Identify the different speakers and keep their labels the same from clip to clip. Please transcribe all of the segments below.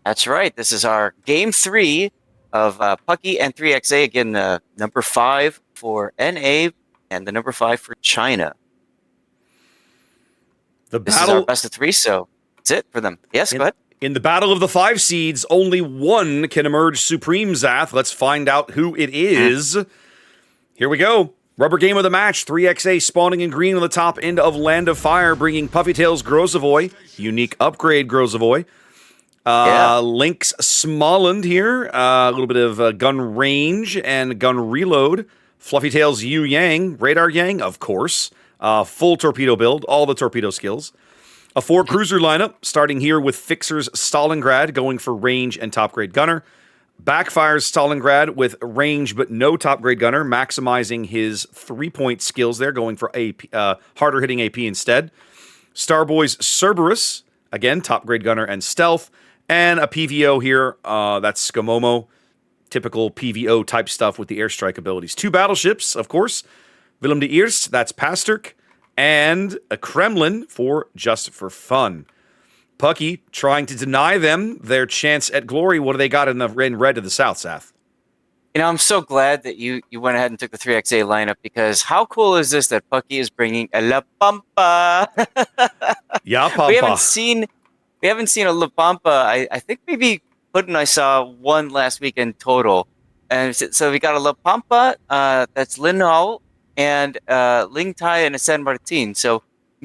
Speaker 1: That's right. This is our game 3 of Pucky and 3XA. Again, number 5 for NA and the number 5 for China.
Speaker 2: The
Speaker 1: This is our
Speaker 2: battle
Speaker 1: best of 3, so that's it for them. Yes, go ahead.
Speaker 2: in the battle of the 5 seeds, only one can emerge supreme, Zath. Let's find out who it is. Here we go. Rubber game of the match. 3XA spawning in green on the top end of Land of Fire, bringing Puffytail's Grozovoy. Unique upgrade Grozovoy. Link's Smoland here. A little bit of gun range and gun reload. Fluffytail's Yu Yang. Radar Yang, of course. Full torpedo build. All the torpedo skills. A 4-cruiser lineup, starting here with Fixer's Stalingrad, going for range and top-grade gunner. Backfire's Stalingrad with range but no top-grade gunner, maximizing his 3-point skills there, going for AP, harder-hitting AP instead. Starboy's Cerberus, again, top-grade gunner and stealth. And a PVO here, that's Skamomo, typical PVO type stuff with the airstrike abilities. 2 battleships, of course. Willem de Eerst, that's Pasterk. And a Kremlin for just for fun. Pucky trying to deny them their chance at glory. What do they got in red to the south, Seth?
Speaker 1: You know, I'm so glad that you went ahead and took the 3XA lineup, because how cool is this that Pucky is bringing a La Pampa?
Speaker 2: Yeah, Pampa.
Speaker 1: We haven't seen a La Pampa. I think maybe Hood and I saw one last week in total. And so we got a La Pampa, that's Lin Hao, and Ling Tai and a San Martin. So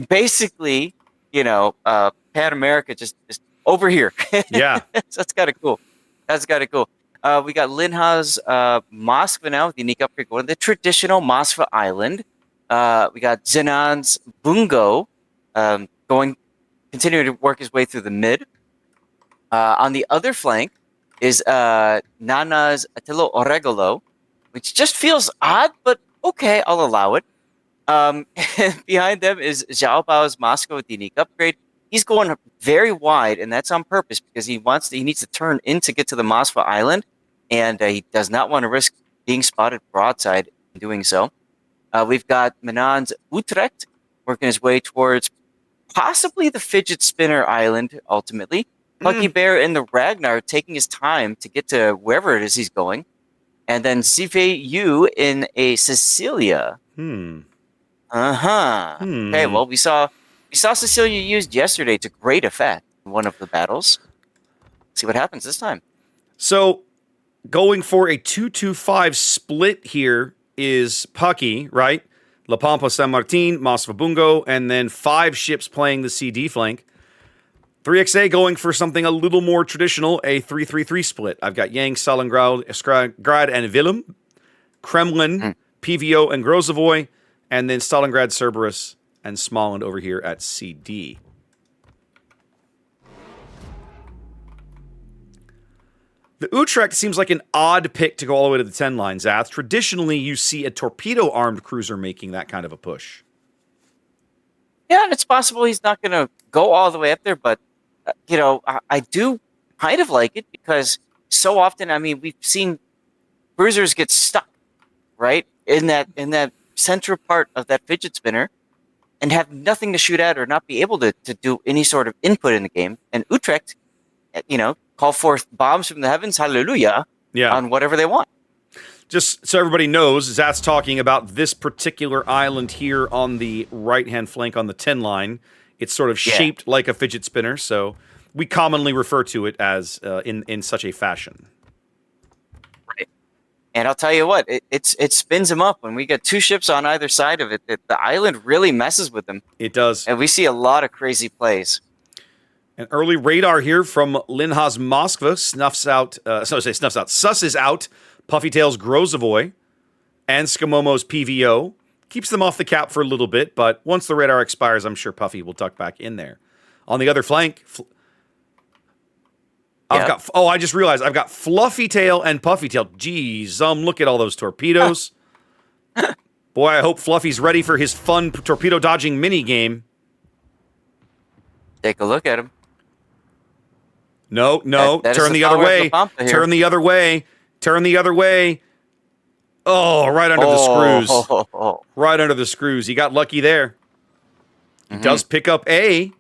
Speaker 1: basically, you know, Pan America just over here.
Speaker 2: Yeah.
Speaker 1: So that's kind of cool. We got Linha's Moskva now with unique upgrade going to the traditional Moskva Island. We got Zenan's Bungo continuing to work his way through the mid. On the other flank is Nana's Attilo Oregolo, which just feels odd, but okay, I'll allow it. Behind them is Zhao Bao's Moscow with the unique upgrade. He's going very wide, and that's on purpose, because he needs to turn in to get to the Moskva Island, and he does not want to risk being spotted broadside in doing so. We've got Menon's Utrecht working his way towards possibly the Fidget Spinner Island, ultimately. Pucky Bear and the Ragnar taking his time to get to wherever it is he's going. And then Zive Yu in a Cecilia. Okay, well, we saw Cecilia used yesterday to great effect in one of the battles. See what happens this time.
Speaker 2: So, going for a 2-2-5 split here is Pucky, right? La Pampa, San Martin, Moskva Bungo, and then 5 ships playing the CD flank. 3XA going for something a little more traditional, a 3-3-3 split. I've got Yang, Stalingrad, and Willem, Kremlin, PVO, and Grozovoy, and then Stalingrad, Cerberus, and Smoland over here at CD. The Utrecht seems like an odd pick to go all the way to the 10 line, Zath. Traditionally, you see a torpedo-armed cruiser making that kind of a push.
Speaker 1: Yeah, and it's possible he's not going to go all the way up there, but you know, I do kind of like it, because so often, I mean, we've seen cruisers get stuck, right, in that center part of that fidget spinner, and have nothing to shoot at or not be able to do any sort of input in the game. And Utrecht, you know, call forth bombs from the heavens, hallelujah, on whatever they want.
Speaker 2: Just so everybody knows, Zath's talking about this particular island here on the right-hand flank on the 10 line. It's sort of shaped like a fidget spinner, so we commonly refer to it as in such a fashion.
Speaker 1: Right. And I'll tell you what, it spins them up. When we get 2 ships on either side of it, the island really messes with them.
Speaker 2: It does.
Speaker 1: And we see a lot of crazy plays.
Speaker 2: An early radar here from Linha's Moskva susses out Puffytail's Grozovoy and Skamomo's PVO. Keeps them off the cap for a little bit, but once the radar expires, I'm sure Puffy will tuck back in there. On the other flank, I just realized I've got Fluffytail and Puffytail. Geez, look at all those torpedoes. Boy, I hope Fluffy's ready for his fun torpedo dodging mini game.
Speaker 1: Take a look at him.
Speaker 2: No, turn the other way. Turn the other way. Turn the other way. Oh, right under the screws. Right under the screws. He got lucky there. He does pick up A.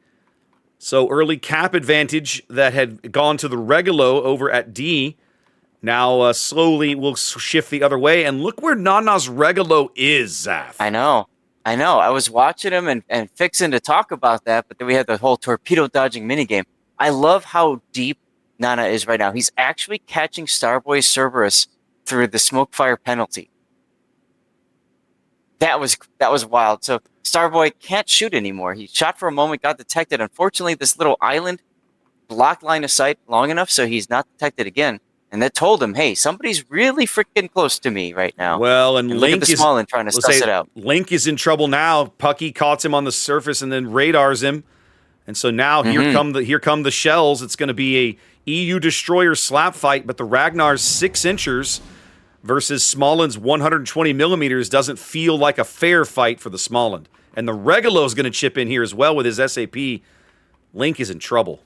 Speaker 2: So early cap advantage that had gone to the Regulo over at D now slowly will shift the other way. And look where Nana's Regulo is, Zaf.
Speaker 1: I know. I was watching him and fixing to talk about that, but then we had the whole torpedo dodging minigame. I love how deep Nana is right now. He's actually catching Starboy Cerberus through the smoke fire penalty. That was wild. So Starboy can't shoot anymore. He shot for a moment, got detected. Unfortunately, this little island blocked line of sight long enough so he's not detected again. And that told him, hey, somebody's really freaking close to me right now.
Speaker 2: Well, and
Speaker 1: look
Speaker 2: Link
Speaker 1: at the
Speaker 2: is
Speaker 1: Smallland trying to suss it out.
Speaker 2: Link is in trouble now. Pucky caught him on the surface and then radars him. And so now here come the shells. It's going to be a EU destroyer slap fight, but the Ragnar's 6-inchers versus Smallland's 120 millimeters doesn't feel like a fair fight for the Smallland. And the Regulo is going to chip in here as well with his SAP. Link is in trouble.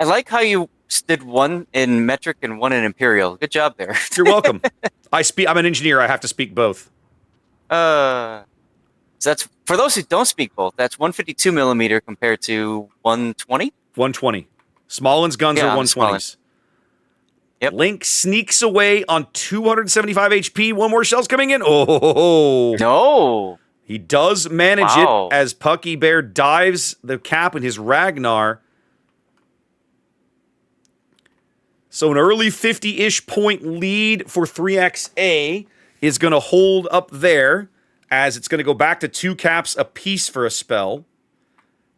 Speaker 1: I like how you did one in metric and one in imperial. Good job there.
Speaker 2: You're welcome. I'm an engineer. I have to speak both.
Speaker 1: So that's for those who don't speak both. That's 152 millimeter compared to 120.
Speaker 2: 120. Smallland's guns are 120s.
Speaker 1: Yep.
Speaker 2: Link sneaks away on 275 HP. One more shell's coming in. Oh
Speaker 1: no!
Speaker 2: He does manage it as Pucky Bear dives the cap in his Ragnar. So an early 50-ish point lead for 3XA is going to hold up there, as it's going to go back to 2 caps apiece for a spell.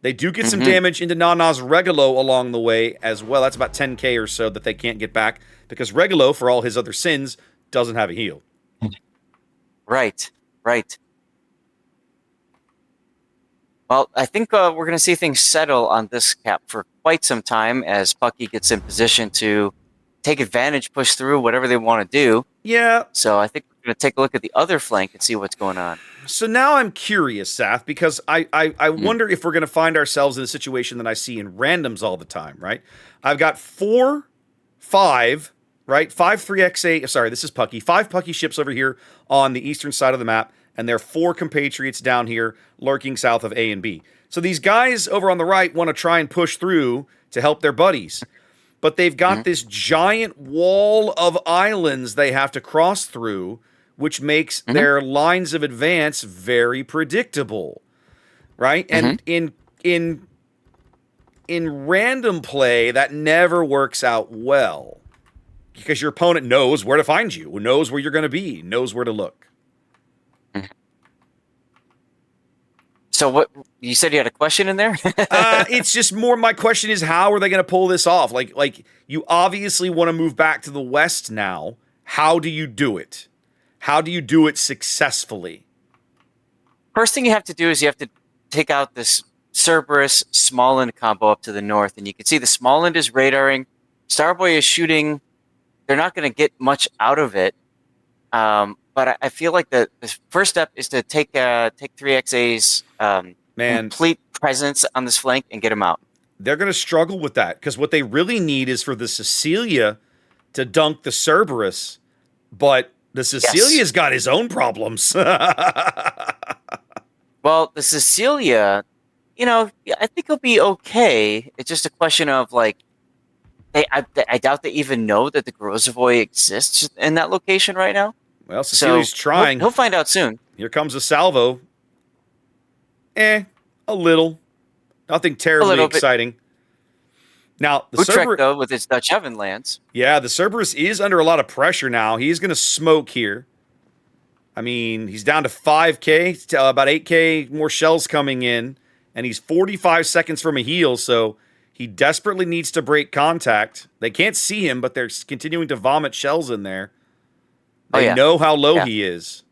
Speaker 2: They do get some damage into Nana's Regulo along the way as well. That's about 10k or so that they can't get back, because Regulo, for all his other sins, doesn't have a heal.
Speaker 1: Right. Well, I think we're going to see things settle on this cap for quite some time as Pucky gets in position to take advantage, push through, whatever they want to do.
Speaker 2: Yeah.
Speaker 1: So I think we're going to take a look at the other flank and see what's going on.
Speaker 2: So now I'm curious, Saf, because I wonder if we're going to find ourselves in a situation that I see in randoms all the time, right? I've got 5 3XA, sorry, this is Pucky, 5 Pucky ships over here on the eastern side of the map, and there are 4 compatriots down here lurking south of A and B. So these guys over on the right want to try and push through to help their buddies. But they've got this giant wall of islands they have to cross through, which makes their lines of advance very predictable, right? And in random play, that never works out well, because your opponent knows where to find you, knows where you're going to be, knows where to look.
Speaker 1: So what you said, you had a question in there?
Speaker 2: It's just more, my question is, how are they going to pull this off? Like you obviously want to move back to the west now. How do you do it? How do you do it successfully?
Speaker 1: First thing you have to do is you have to take out this Cerberus Smallland combo up to the north, and you can see the Smallland is radaring. Starboy is shooting. They're not going to get much out of it. But I feel like the first step is to take 3XA's complete presence on this flank and get him out.
Speaker 2: They're going to struggle with that, because what they really need is for the Cecilia to dunk the Cerberus, but the Cecilia's got his own problems.
Speaker 1: Well, the Cecilia, I think he'll be okay. It's just a question of, like, I doubt they even know that the Grozavoy exists in that location right now.
Speaker 2: Well, Cecilia's trying.
Speaker 1: He'll find out soon.
Speaker 2: Here comes a salvo. A little. Nothing terribly exciting. Now, the
Speaker 1: Utrecht, though, with its Dutch oven lands.
Speaker 2: Yeah, the Cerberus is under a lot of pressure now. He's going to smoke here. I mean, he's down to 5k, about 8k more shells coming in, and he's 45 seconds from a heal, so he desperately needs to break contact. They can't see him, but they're continuing to vomit shells in there. They know how low he is.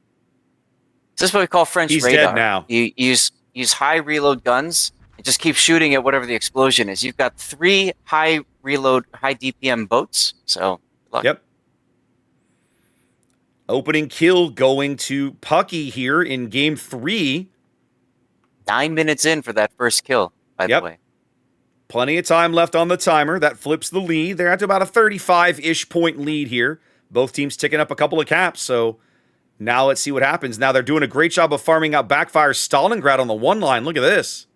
Speaker 1: This is what we call French radar.
Speaker 2: He's dead now.
Speaker 1: You use high reload guns and just keep shooting at whatever the explosion is. You've got 3 high reload, high DPM boats, so good luck.
Speaker 2: Yep. Opening kill going to Pucky here in game 3.
Speaker 1: 9 minutes in for that first kill, by the way.
Speaker 2: Plenty of time left on the timer. That flips the lead. They're at about a 35-ish point lead here. Both teams ticking up a couple of caps, so now let's see what happens. Now they're doing a great job of farming out Backfire Stalingrad on the one line. Look at this.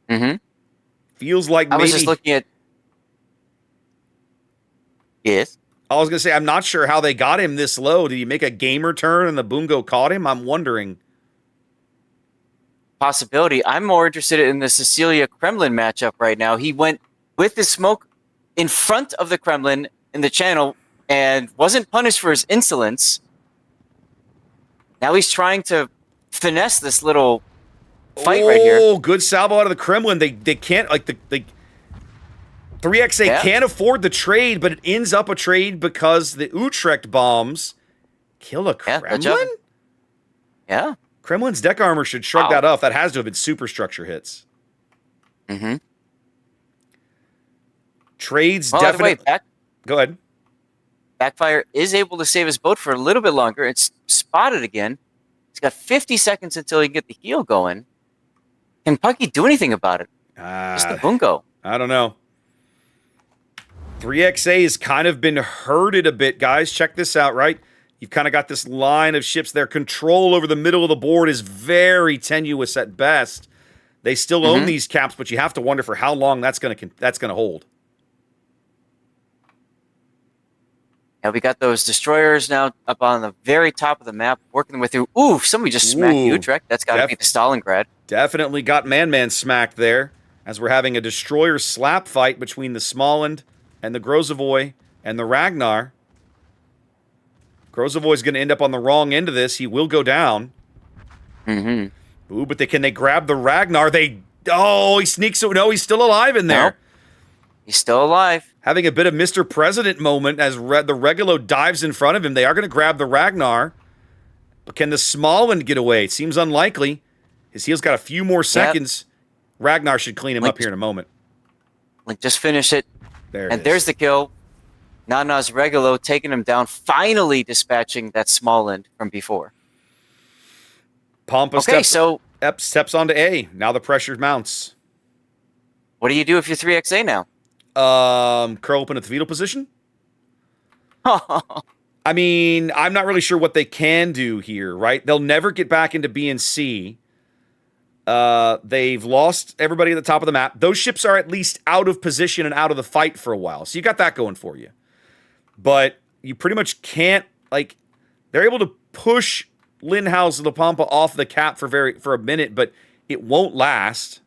Speaker 1: Mm-hmm.
Speaker 2: Feels like
Speaker 1: I
Speaker 2: maybe...
Speaker 1: was just looking at... Yes?
Speaker 2: I was going to say, I'm not sure how they got him this low. Did he make a gamer turn and the Bungo caught him? I'm wondering.
Speaker 1: Possibility. I'm more interested in the Cecilia Kremlin matchup right now. He went with the smoke in front of the Kremlin in the channel and wasn't punished for his insolence. Now he's trying to finesse this little fight right here.
Speaker 2: Oh, good salvo out of the Kremlin. They can't, like, the 3XA can't afford the trade, but it ends up a trade because the Utrecht bombs kill a Kremlin?
Speaker 1: Yeah.
Speaker 2: Kremlin's deck armor should shrug that off. That has to have been superstructure hits.
Speaker 1: Mm-hmm.
Speaker 2: Trades definitely... Go ahead.
Speaker 1: Backfire is able to save his boat for a little bit longer. It's spotted again. He's got 50 seconds until he can get the heal going. Can Pucky do anything about it? Just the Bungo.
Speaker 2: I don't know. 3XA has kind of been herded a bit, guys. Check this out, right? You've kind of got this line of ships. Their control over the middle of the board is very tenuous at best. They still own these caps, but you have to wonder for how long that's going to hold.
Speaker 1: Yeah, we got those destroyers now up on the very top of the map, working their way through. Ooh, somebody just smacked Utrecht. That's got to be the Stalingrad.
Speaker 2: Definitely got Man smacked there, as we're having a destroyer slap fight between the Smoland and the Grozovoy and the Ragnar. Grozovoy's going to end up on the wrong end of this. He will go down.
Speaker 1: Mm-hmm.
Speaker 2: Ooh, but can they grab the Ragnar? Oh, he sneaks. No, he's still alive in there.
Speaker 1: Nope. He's still alive.
Speaker 2: Having a bit of Mr. President moment as the Regulo dives in front of him. They are going to grab the Ragnar. But can the Smoland get away? It seems unlikely. His heel's got a few more seconds. Ragnar should clean him up here in a moment.
Speaker 1: Like, just finish it. There's the kill. Nana's Regulo taking him down, finally dispatching that Smoland from before.
Speaker 2: Pampa steps onto A. Now the pressure mounts.
Speaker 1: What do you do if you're 3XA now?
Speaker 2: Curl up in a fetal position? I mean, I'm not really sure what they can do here, right? They'll never get back into B and C. They've lost everybody at the top of the map. Those ships are at least out of position and out of the fight for a while. So you got that going for you. But you pretty much can't, like, they're able to push Linhaus and the Pampa off the cap for a minute, but it won't last.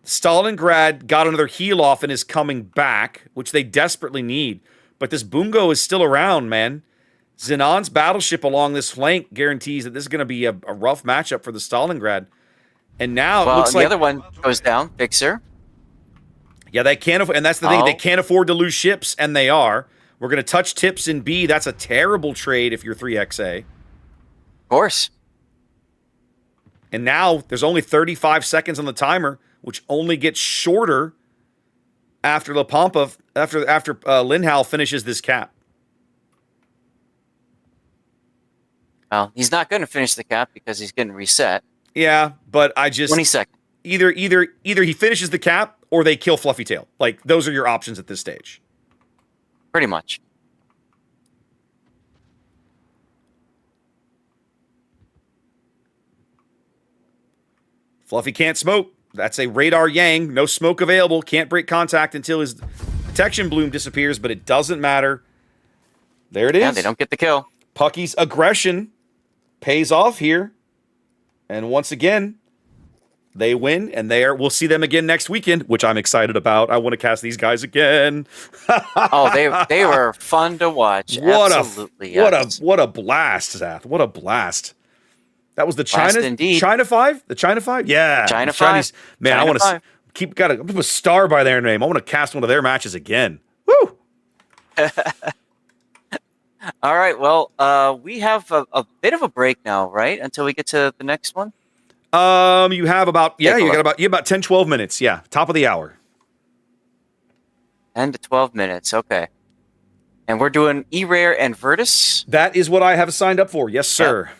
Speaker 2: Stalingrad got another heal off and is coming back, which they desperately need. But this Bungo is still around, man. Zenon's battleship along this flank guarantees that this is going to be a rough matchup for the Stalingrad. And now it looks like
Speaker 1: the other one goes down, Fixer.
Speaker 2: Yeah, they can't, and that's the thing. They can't afford to lose ships, and they are. We're going to touch tips in B. That's a terrible trade if you're 3XA.
Speaker 1: Of course.
Speaker 2: And now there's only 35 seconds on the timer, which only gets shorter after La Pampa, after Linhal finishes this cap.
Speaker 1: Well, he's not going to finish the cap because he's getting reset.
Speaker 2: Yeah, but I just
Speaker 1: 20 seconds.
Speaker 2: Either he finishes the cap or they kill Fluffy Tail. Like, those are your options at this stage.
Speaker 1: Pretty much.
Speaker 2: Fluffy can't smoke. That's a radar yang. No smoke available. Can't break contact until his detection bloom disappears, but it doesn't matter. There it is.
Speaker 1: Yeah, they don't get the kill.
Speaker 2: Pucky's aggression pays off here. And once again, they win, and we'll see them again next weekend, which I'm excited about. I want to cast these guys again.
Speaker 1: They were fun to watch. Absolutely.
Speaker 2: What a blast, Zath. What a blast. That was the China 5? The China 5? Yeah.
Speaker 1: China 5.
Speaker 2: Man,
Speaker 1: China
Speaker 2: I want to got a star by their name. I want to cast one of their matches again. Woo!
Speaker 1: All right. Well, we have a bit of a break now, right? Until we get to the next one.
Speaker 2: You have about 10, 12 minutes. Yeah. Top of the hour.
Speaker 1: 10 to 12 minutes. Okay. And we're doing E-Rare and Virtus.
Speaker 2: That is what I have signed up for. Yes, sir.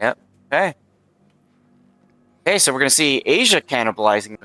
Speaker 1: Yep. Okay. Okay, so we're going to see Asia cannibalizing